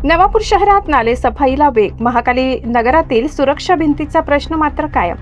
नवापूर शहरात नाले सफाईला वेग, महाकाली नगरातील सुरक्षा भिंतीचा प्रश्न मात्र कायम।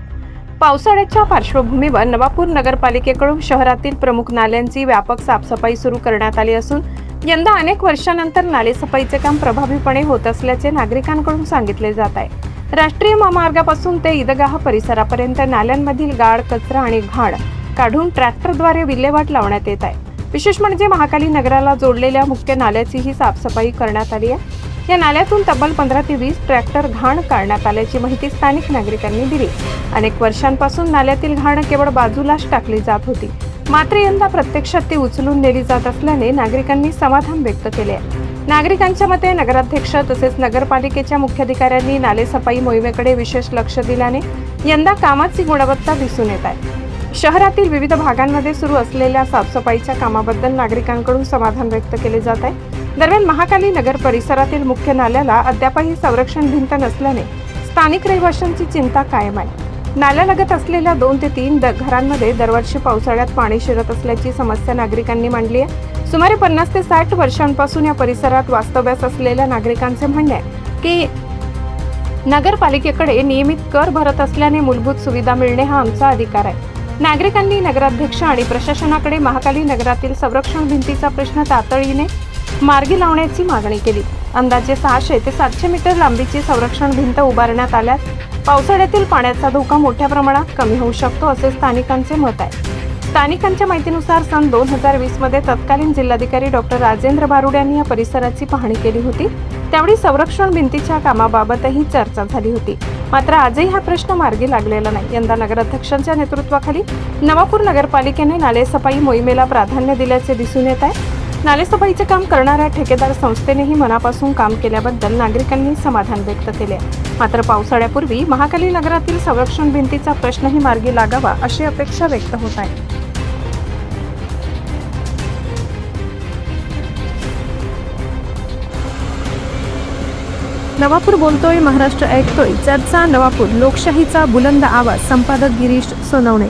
पावसाळ्याच्या पार्श्वभूमीवर नवापूर नगरपालिकेकडून शहरातील प्रमुख नाल्यांची व्यापक साफसफाई सुरू करण्यात आली असून यंदा अनेक वर्षांनंतर नाले सफाईचे काम प्रभावीपणे होत असल्याचे नागरिकांकडून सांगितले जात आहे। राष्ट्रीय महामार्गापासून ते ईदगाह परिसरापर्यंत नाल्यांमधील गाळ, कचरा आणि घाण काढून ट्रॅक्टरद्वारे विल्हेवाट लावण्यात येत आहे। विशेष म्हणजे महाकाली नगराला जोडलेल्या मुख्य नाल्याचीही साफसफाई करण्यात आली आहे। या नाल्यातून तब्बल 15 ते 20 ट्रॅक्टर घाण काढण्यात आल्याची माहिती स्थानिक नागरिकांनी दिली। अनेक वर्षांपासून नाल्यातील घाण केवळ बाजूलाच टाकली जात होती, मात्र यंदा प्रत्यक्षात ती उचलून नेली जात असल्याने नागरिकांनी समाधान व्यक्त केले आहे। नागरिकांच्या मते नगराध्यक्ष तसेच नगरपालिकेच्या मुख्याधिकाऱ्यांनी नाले सफाई मोहिमेकडे विशेष लक्ष दिल्याने यंदा कामाची गुणवत्ता दिसून येत आहे। शहरातील विविध भागांमध्ये सुरू असलेल्या साफसफाईच्या कामाबद्दल नागरिकांकडून समाधान व्यक्त केले जात आहे। दरम्यान महाकाली नगर परिसरातील मुख्य नाल्याला अद्यापही संरक्षण भिंत नसल्याने स्थानिक रहिवाशांची चिंता कायम आहे। नाल्यालगत असलेल्या 2 ते 3 घरांमध्ये दरवर्षी पावसाळ्यात पाणी शिरत असल्याची समस्या नागरिकांनी मांडली आहे। सुमारे 50 ते 60 वर्षांपासून या परिसरात वास्तव्यास असलेल्या नागरिकांचे म्हणणे आहे की नगरपालिकेकडे नियमित कर भरत असल्याने मूलभूत सुविधा मिळणे हा आमचा अधिकार आहे। नागरिकांनी नगराध्यक्ष आणि प्रशासनाकडे महाकाली नगरातील संरक्षण भिंतीचा प्रश्न तातडीने मार्गी लावण्याची मागणी केली। अंदाजे 600 ते 700 मीटर लांबीची संरक्षण भिंत उभारण्यात आल्यास पावसाळ्यातील पाण्याचा धोका मोठ्या प्रमाणात कमी होऊ शकतो असे स्थानिकांचे मत आहे। स्थानिकांच्या माहितीनुसार सन 2020 मध्ये तत्कालीन जिल्हाधिकारी डॉक्टर राजेंद्र बारुड यांनी या परिसराची पाहणी केली होती। त्यावेळी संरक्षण भिंतीच्या कामाबाबतही चर्चा झाली होती, मात्र आजही हा प्रश्न मार्गी लागलेला नाही। यंदा नगराध्यक्षांच्या नेतृत्वाखाली नवापूर नगरपालिकेने नाले सफाई मोहिमेला प्राधान्य दिल्याचे दिसून येत आहे। नालेसफाईचे काम करणाऱ्या ठेकेदार संस्थेनेही मनापासून काम केल्याबद्दल नागरिकांनी समाधान व्यक्त केले। मात्र पावसाळ्यापूर्वी महाकाली नगरातील संरक्षण भिंतीचा प्रश्नही मार्गी लागावा अशी अपेक्षा व्यक्त होत आहे। नवापूर बोलतोय, महाराष्ट्र ऐकतोय, चर्चा नवापूर, लोकशाहीचा बुलंद आवाज। संपादक गिरीश सोनवणे।